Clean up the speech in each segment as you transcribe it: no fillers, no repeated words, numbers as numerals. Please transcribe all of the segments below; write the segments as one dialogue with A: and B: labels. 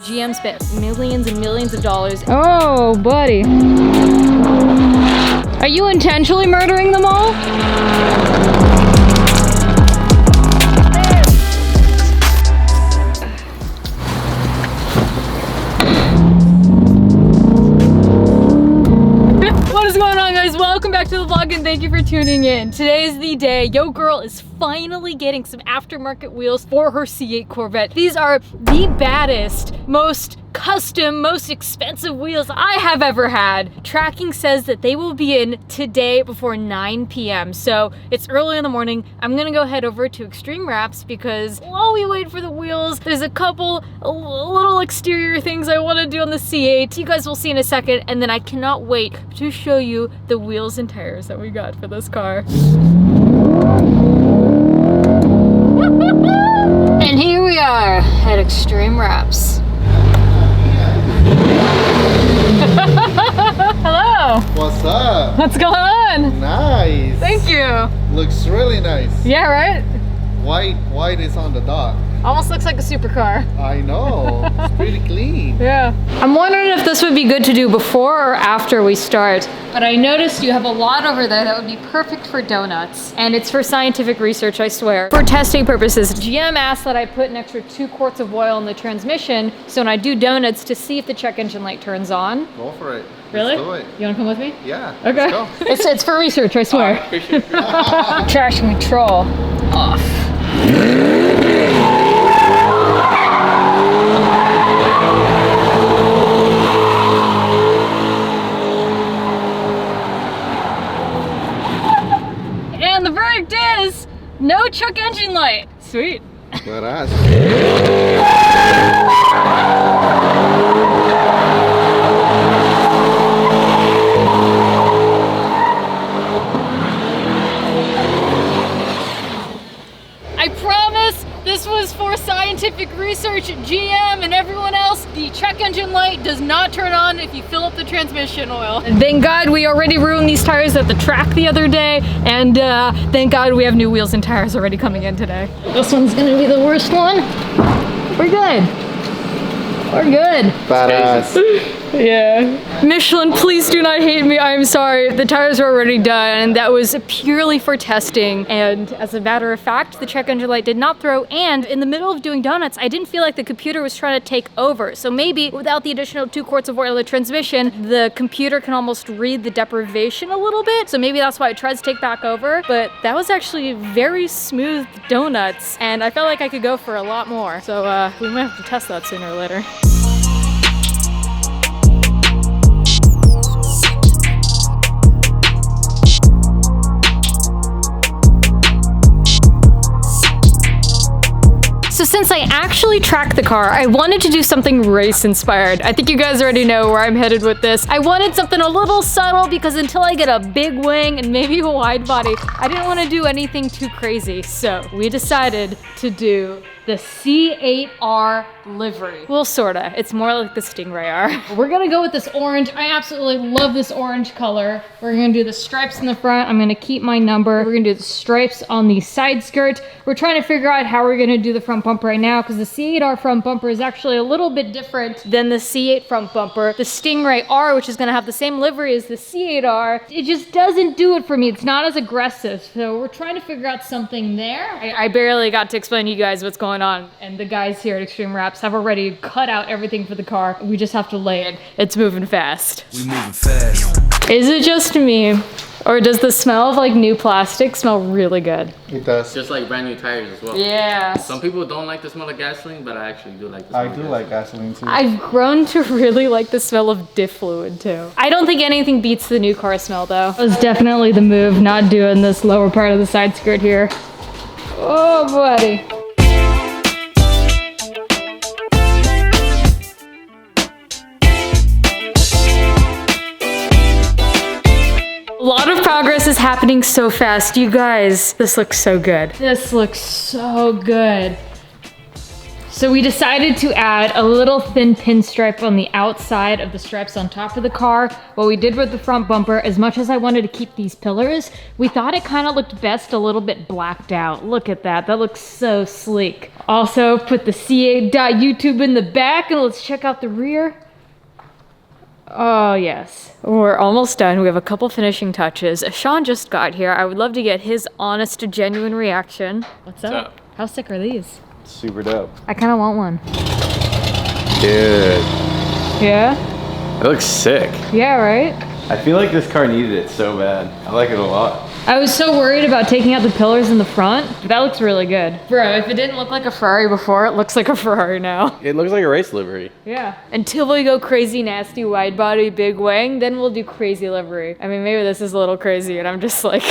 A: GM spent millions and millions of dollars.
B: Oh, buddy. Are you intentionally murdering them all? What is going on, guys? Welcome back to the vlog and thank you for tuning in. Today is the day Yo Girl is finally getting some aftermarket wheels for her C8 Corvette. These are the baddest, most custom, most expensive wheels I have ever had. Tracking says that they will be in today before 9 p.m. So it's early in the morning. I'm gonna go head over to Extreme Wraps because while we wait for the wheels, there's a couple little exterior things I want to do on the C8. You guys will see in a second, and then I cannot wait to show you the wheels and tires that we got for this car. And here we are at Extreme Wraps. Hello.
C: What's up?
B: What's going on?
C: Nice.
B: Thank you.
C: Looks really nice.
B: Yeah, right?
C: White is on the dock.
B: Almost looks like a supercar.
C: I know. It's pretty clean.
B: Yeah. I'm wondering if this would be good to do before or after we start. But I noticed you have a lot over there that would be perfect for donuts. And it's for scientific research, I swear. For testing purposes, GM asked that I put an extra 2 quarts of oil in the transmission so when I do donuts to see if the check engine light turns on.
C: Go for it.
B: Really?
C: Let's do it.
B: You wanna come with me?
C: Yeah.
B: Okay.
C: Let's go.
B: It's for research, I swear.
C: Appreciate it.
B: Traction control off. And the verdict is no check engine light. Sweet.
C: Badass.
B: I promise this was for scientific research. GM and everyone else, the check engine light does not turn on if you fill up the transmission oil. And thank God we already ruined these tires at the track the other day, and thank God we have new wheels and tires already coming in today. This one's gonna be the worst one. We're good. We're good.
C: Badass.
B: Yeah. Michelin, please do not hate me. I'm sorry. The tires are already done, and that was purely for testing. And as a matter of fact, the check engine light did not throw. And in the middle of doing donuts, I didn't feel like the computer was trying to take over. So maybe without the additional 2 quarts of oil in the transmission, the computer can almost read the deprivation a little bit. So maybe that's why it tries to take back over. But that was actually very smooth donuts, and I felt like I could go for a lot more. So we might have to test that sooner or later. So since I actually tracked the car, I wanted to do something race inspired. I think you guys already know where I'm headed with this. I wanted something a little subtle because until I get a big wing and maybe a wide body, I didn't want to do anything too crazy. So we decided to do the C8R livery. Well, sorta. It's more like the Stingray R. We're gonna go with this orange. I absolutely love this orange color. We're gonna do the stripes in the front. I'm gonna keep my number. We're gonna do the stripes on the side skirt. We're trying to figure out how we're gonna do the front bumper right now because the C8R front bumper is actually a little bit different than the C8 front bumper. The Stingray R, which is gonna have the same livery as the C8R, it just doesn't do it for me. It's not as aggressive. So we're trying to figure out something there. I barely got to explain to you guys what's going on, and the guys here at Extreme Wraps have already cut out everything for the car. We just have to lay it. It's moving fast.
D: We moving fast.
B: Is it just me, or does the smell of like new plastic smell really good?
C: It does.
E: Just like brand new tires as well.
B: Yeah.
E: Some people don't like the smell of gasoline, but I actually do like the smell
C: I
E: of
C: do
E: gasoline.
C: like gasoline too.
B: I've grown to really like the smell of diff fluid too. I don't think anything beats the new car smell though. It was definitely the move, not doing this lower part of the side skirt here. Oh, buddy. A lot of progress is happening so fast. You guys, this looks so good. This looks so good. So we decided to add a little thin pinstripe on the outside of the stripes on top of the car. What we did with the front bumper, as much as I wanted to keep these pillars, we thought it kind of looked best a little bit blacked out. Look at that, that looks so sleek. Also put the C8.YouTube in the back, and let's check out the rear. Oh yes, we're almost done. We have a couple finishing touches. Sean just got here. I would love to get his honest to genuine reaction. What's up? How sick are these?
F: Super dope.
B: I kind of want one.
F: Dude.
B: Yeah?
F: It looks sick.
B: Yeah, right?
F: I feel like this car needed it so bad. I like it a lot.
B: I was so worried about taking out the pillars in the front. That looks really good. Bro, if it didn't look like a Ferrari before, it looks like a Ferrari now.
F: It looks like a race livery.
B: Yeah. Until we go crazy, nasty, wide body, big wing, then we'll do crazy livery. I mean, maybe this is a little crazy and I'm just like...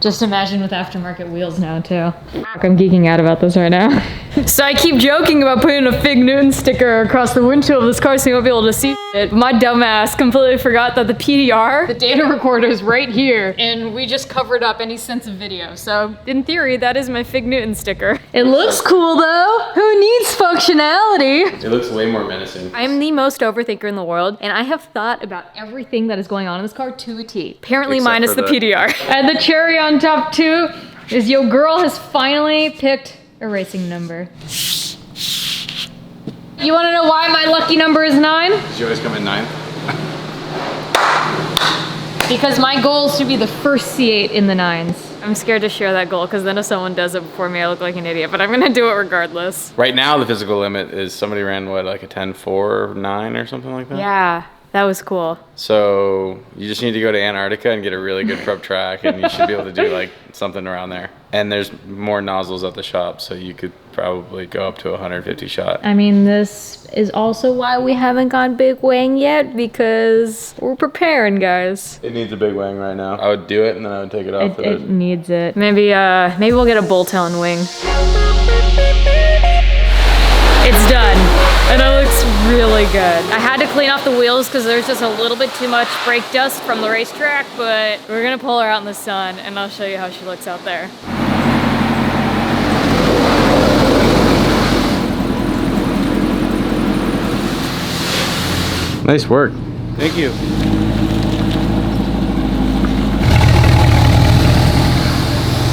B: Just imagine with aftermarket wheels now too. I'm geeking out about this right now. So I keep joking about putting a Fig Newton sticker across the windshield of this car so you won't be able to see it. My dumbass completely forgot that the PDR, the data recorder, is right here, and we just covered up any sense of video. So in theory, that is my Fig Newton sticker. It looks cool though. Who needs functionality?
F: It looks way more menacing.
B: I am the most overthinker in the world, and I have thought about everything that is going on in this car to a T. Apparently
F: Except
B: minus
F: for
B: the PDR. And the cherry on top too is your girl has finally picked a racing number. You wanna know why my lucky number is 9?
F: Did you always come in 9th?
B: Because my goal is to be the first C8 in the 9s. I'm scared to share that goal because then if someone does it before me, I look like an idiot, but I'm gonna do it regardless.
F: Right now, the physical limit is somebody ran what, like a 10.4, 9 or something like that?
B: Yeah, that was cool.
F: So you just need to go to Antarctica and get a really good prep track and you should be able to do like something around there. And there's more nozzles at the shop, so you could probably go up to 150 shot.
B: I mean, this is also why we haven't gone big wing yet, because we're preparing, guys.
F: It needs a big wing right now. I would do it and then I would take it off.
B: It needs it. Maybe we'll get a bull-tailed wing. It's done, and it looks really good. I had to clean off the wheels because there's just a little bit too much brake dust from the racetrack, but we're gonna pull her out in the sun and I'll show you how she looks out there.
F: Nice work. Thank you.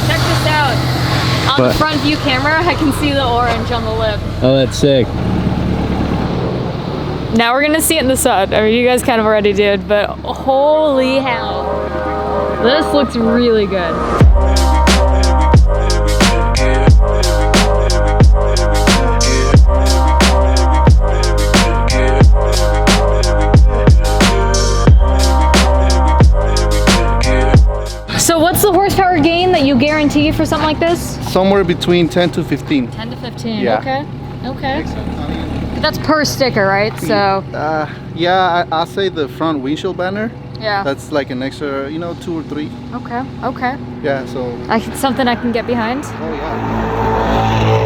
B: Check this out. On the front view camera, I can see the orange on the lip.
F: Oh, that's sick.
B: Now we're gonna see it in the sun. I mean, you guys kind of already did, but holy hell. This looks really good. So what's the horsepower gain that you guarantee for something like this?
C: Somewhere between 10 to 15.
B: 10 to 15,
C: Yeah.
B: okay. Okay. That's per sticker, right? So,
C: Yeah, I'll say the front windshield banner.
B: yeah.
C: That's like an extra, 2 or 3.
B: Okay, okay.
C: Yeah, so,
B: Something I can get behind.
C: oh yeah.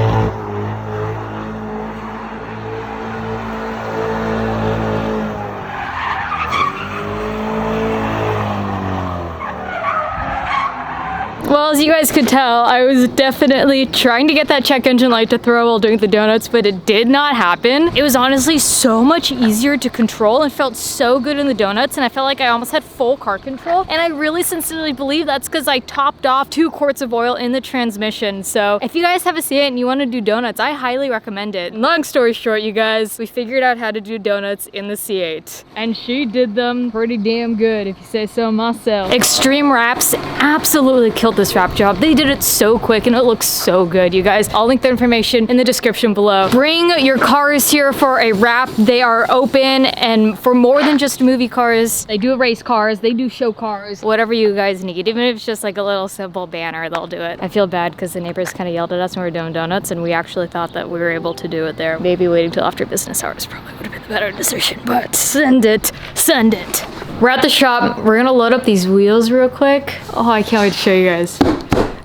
B: Well, as you guys could tell, I was definitely trying to get that check engine light to throw while doing the donuts, but it did not happen. It was honestly so much easier to control and felt so good in the donuts, and I felt like I almost had full car control. And I really sincerely believe that's because I topped off 2 quarts of oil in the transmission. So if you guys have a C8 and you want to do donuts, I highly recommend it. Long story short, you guys, we figured out how to do donuts in the C8. And she did them pretty damn good, if you say so myself. Extreme Wraps absolutely killed this wrap job. They did it so quick and it looks so good, you guys. I'll link the information in the description below. Bring your cars here for a wrap. They are open and for more than just movie cars. They do race cars, they do show cars, whatever you guys need. Even if it's just like a little simple banner, they'll do it. I feel bad because the neighbors kind of yelled at us when we were doing donuts and we actually thought that we were able to do it there. Maybe waiting till after business hours probably would have been the better decision, but send it, send it. We're at the shop. We're gonna load up these wheels real quick. Oh, I can't wait to show you guys.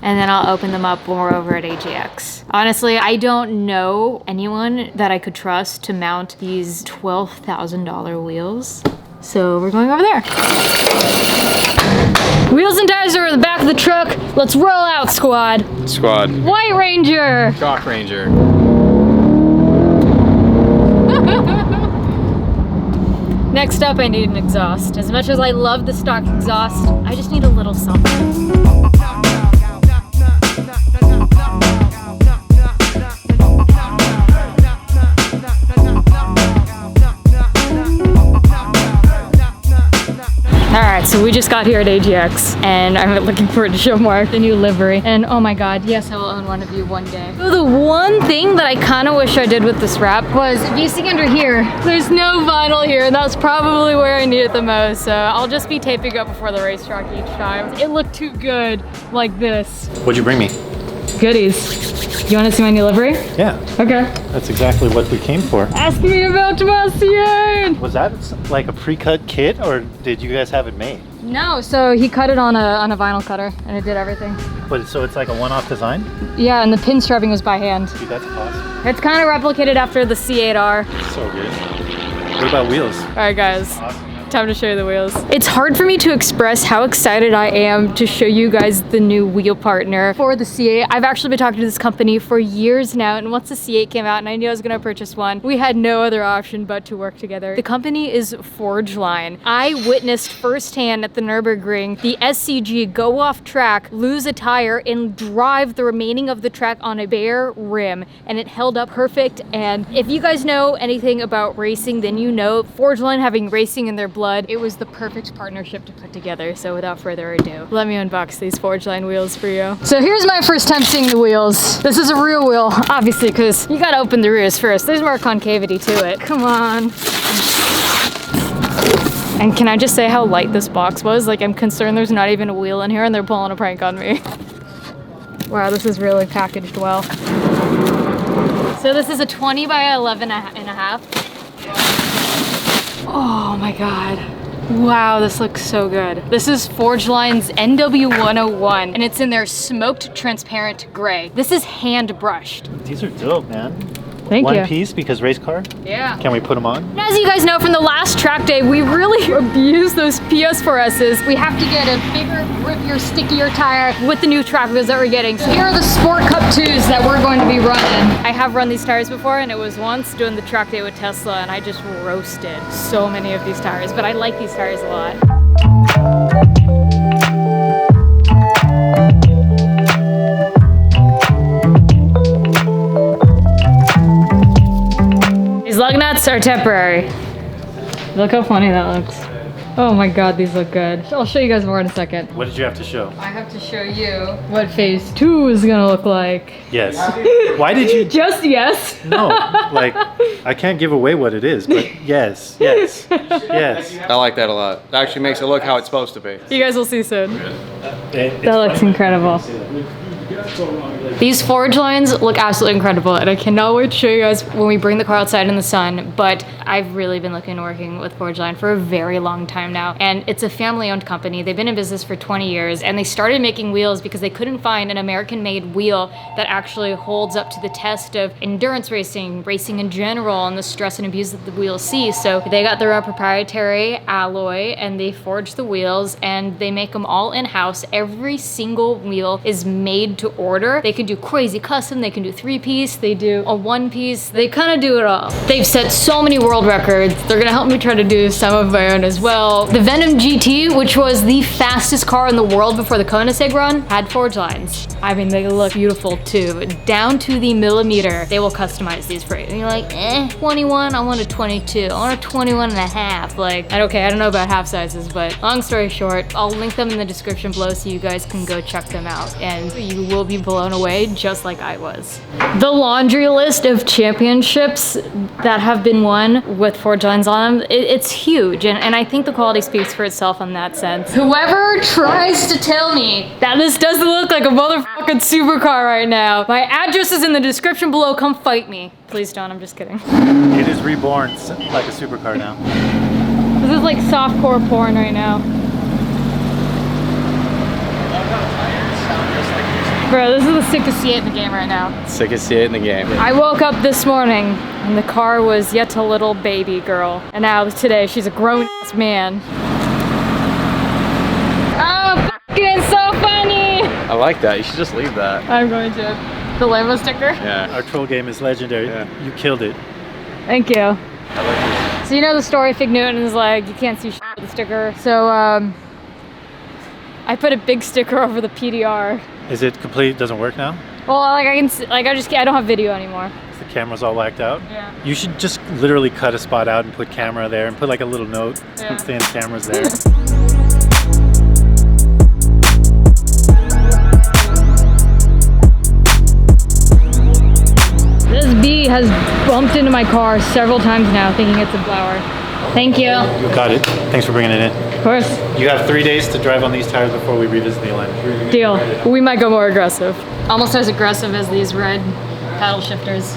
B: And then I'll open them up when we're over at AGX. Honestly, I don't know anyone that I could trust to mount these $12,000 wheels. So we're going over there. Wheels and tires are in the back of the truck. Let's roll out, squad.
F: Squad.
B: White Ranger.
F: Chalk Ranger.
B: Next up, I need an exhaust. As much as I love the stock exhaust, I just need a little something. Alright, so we just got here at AGX and I'm looking forward to show Mark the new livery. And oh my god, yes, I will own one of you one day. So the one thing that I kind of wish I did with this wrap was, if you see under here, there's no vinyl here, and that's probably where I need it the most. So I'll just be taping up before the racetrack each time. It looked too good like this.
G: What'd you bring me?
B: Goodies. You want to see my new livery?
G: Yeah.
B: Okay.
G: That's exactly what we came for.
B: Ask me about my C8!
G: Was that like a pre-cut kit, or did you guys have it made?
B: No, so he cut it on a vinyl cutter and it did everything.
G: But so it's like a one-off design?
B: Yeah, and the pinstriping was by hand.
G: Dude, that's awesome.
B: It's kind of replicated after the C8R.
G: So good. What about wheels?
B: All right, guys.
G: Awesome.
B: Time to show you the wheels. It's hard for me to express how excited I am to show you guys the new wheel partner for the C8. I've actually been talking to this company for years now, and once the C8 came out and I knew I was gonna purchase one, we had no other option but to work together. The company is Forgeline. I witnessed firsthand at the Nürburgring the SCG go off track, lose a tire, and drive the remaining of the track on a bare rim, and it held up perfect. And if you guys know anything about racing, then you know Forgeline having racing in their blood, it was the perfect partnership to put together. So without further ado, let me unbox these Forgeline wheels for you. So here's my first time seeing the wheels. This is a rear wheel, obviously, because you gotta open the rears first. There's more concavity to it. Come on. And can I just say how light this box was? Like, I'm concerned there's not even a wheel in here and they're pulling a prank on me. Wow, this is really packaged well. So this is a 20 by 11 and a half. Oh my god. Wow, this looks so good. This is Forgeline's NW101, and it's in their smoked transparent gray. This is hand brushed.
G: These are dope, man.
B: Thank you.
G: One piece because race car?
B: Yeah.
G: Can we put them on?
B: And as you guys know from the last track day, we really abused those PS4Ss. We have to get a bigger, grippier, stickier tire with the new track wheels that we're getting. So here are the Sport Cup 2s that we're going to be running. I have run these tires before, and it was once doing the track day with Tesla, and I just roasted so many of these tires, but I like these tires a lot. Lug nuts are temporary. Look how funny that looks. Oh my god, these look good. I'll show you guys more in a second.
G: What did you have to show?
B: I have to show you what phase 2 is gonna look like.
G: Yes. Why did you?
B: Just yes.
G: No, like, I can't give away what it is, but yes, yes, yes.
F: I like that a lot. It actually makes it look how it's supposed to be.
B: You guys will see soon.
G: That
B: looks incredible. These Forgelines look absolutely incredible, and I cannot wait to show you guys when we bring the car outside in the sun. But I've really been looking to working with Forgeline for a very long time now, and it's a family-owned company. They've been in business for 20 years, and they started making wheels because they couldn't find an American-made wheel that actually holds up to the test of endurance racing, racing in general, and the stress and abuse that the wheels see. So they got their own proprietary alloy, and they forged the wheels, and they make them all in-house. Every single wheel is made to order. They can do crazy custom, they can do 3-piece, they do a 1-piece, they kind of do it all. They've set so many world records. They're gonna help me try to do some of my own as well. The Venom GT, which was the fastest car in the world before the Koenigsegg run, had Forgelines. I mean, they look beautiful too. Down to the millimeter, they will customize these for you. And you're like, 21, I want a 22. I want a 21 and a half. Like, okay, I don't know about half sizes, but long story short, I'll link them in the description below so you guys can go check them out. And you will be blown away just like I was. The laundry list of championships that have been won with Forgelines on them, it's huge, and I think the quality speaks for itself in that sense. Whoever tries to tell me that this doesn't look like a motherfucking supercar right now, my address is in the description below, come fight me. Please don't, I'm just kidding.
G: It is reborn like a supercar now.
B: This is like softcore porn right now. Bro, this is the sickest C8 in the game right now.
F: Sickest C8 in the game.
B: I woke up this morning and the car was yet a little baby girl. And now today she's a grown-ass man. Oh, fucking so funny!
F: I like that. You should just leave that.
B: I'm going to. The Lambo sticker?
F: Yeah.
G: Our troll game is legendary.
F: Yeah.
G: You killed it.
B: Thank you.
F: I like this
B: So you know the story, Fig Newton's like, you can't see shit with the sticker. So I put a big sticker over the PDR.
G: Is it complete? Doesn't work now?
B: Well, like I can see, like I don't have video anymore.
G: The camera's all whacked out?
B: Yeah.
G: You should just literally cut a spot out and put camera there and put like a little note
B: Yeah.
G: saying camera's there.
B: This bee has bumped into my car several times now thinking it's a flower. Thank you.
G: Got it. Thanks for bringing it in.
B: Of course.
G: You have 3 days to drive on these tires before we revisit the alignment.
B: Deal. We might go more aggressive. Almost as aggressive as these red paddle shifters.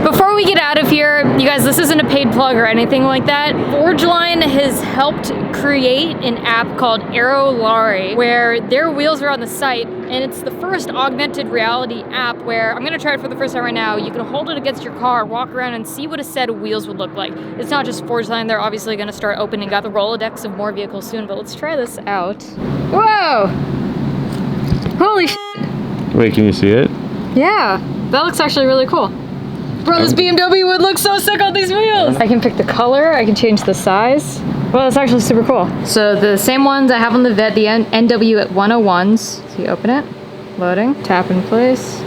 B: Before we get out of here, you guys, this isn't a paid plug or anything like that. Forgeline has helped create an app called Ecrew, where their wheels are on the site, and it's the first augmented reality app where, I'm gonna try it for the first time right now, you can hold it against your car, walk around and see what a set of wheels would look like. It's not just Forgeline, they're obviously gonna start opening up the Rolodex of more vehicles soon, but let's try this out. Whoa! Holy shit!
F: Wait, can you see it?
B: Yeah, that looks actually really cool. Bro, this BMW would look so sick on these wheels. I can pick the color, I can change the size. Well, that's actually super cool. So the same ones I have on the Vet, the NW101s. So you open it, loading, tap in place.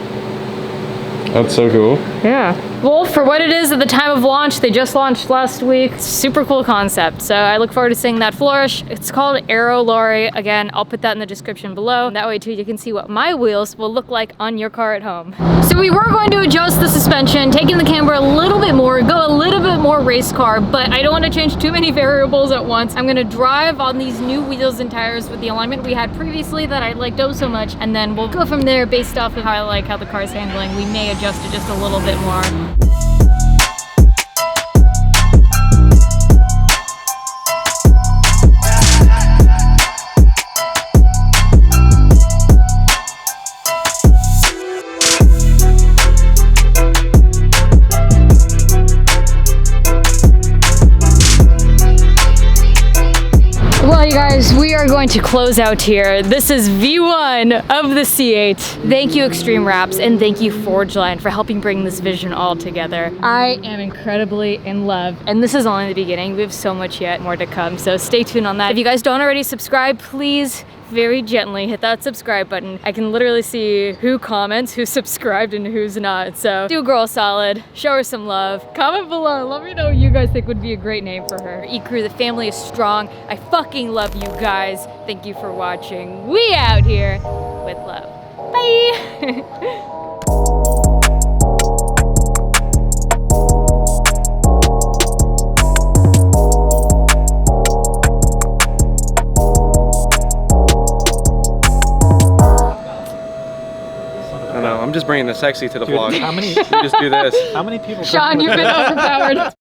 F: That's so cool.
B: Yeah. Well, for what it is at the time of launch, they just launched last week. Super cool concept. So I look forward to seeing that flourish. It's called Ecrew. Again, I'll put that in the description below. That way too, you can see what my wheels will look like on your car at home. So we were going to adjust the suspension, taking the camber a little bit more, go a little bit more race car, but I don't want to change too many variables at once. I'm gonna drive on these new wheels and tires with the alignment we had previously that I liked oh so much, and then we'll go from there based off of how I like how the car's handling. We may adjust it just a little bit more. Well, you guys, we are going to close out here. This is V1 of the C8. Thank you, Extreme Wraps, and thank you, Forgeline, for helping bring this vision all together. I am incredibly in love, and this is only the beginning. We have so much yet more to come, so stay tuned on that. If you guys don't already subscribe, please very gently hit that subscribe button. I can literally see who comments, who's subscribed, and who's not. So do a girl a solid, show her some love. Comment below, let me know what you guys think would be a great name for her. Ecrew, the family is strong. I fucking love you guys. Thank you for watching. We out here with love. Bye.
F: I know, I'm just bringing the sexy to the vlog.
G: How many
F: We just do this.
G: how many people
B: Sean, you've been overpowered.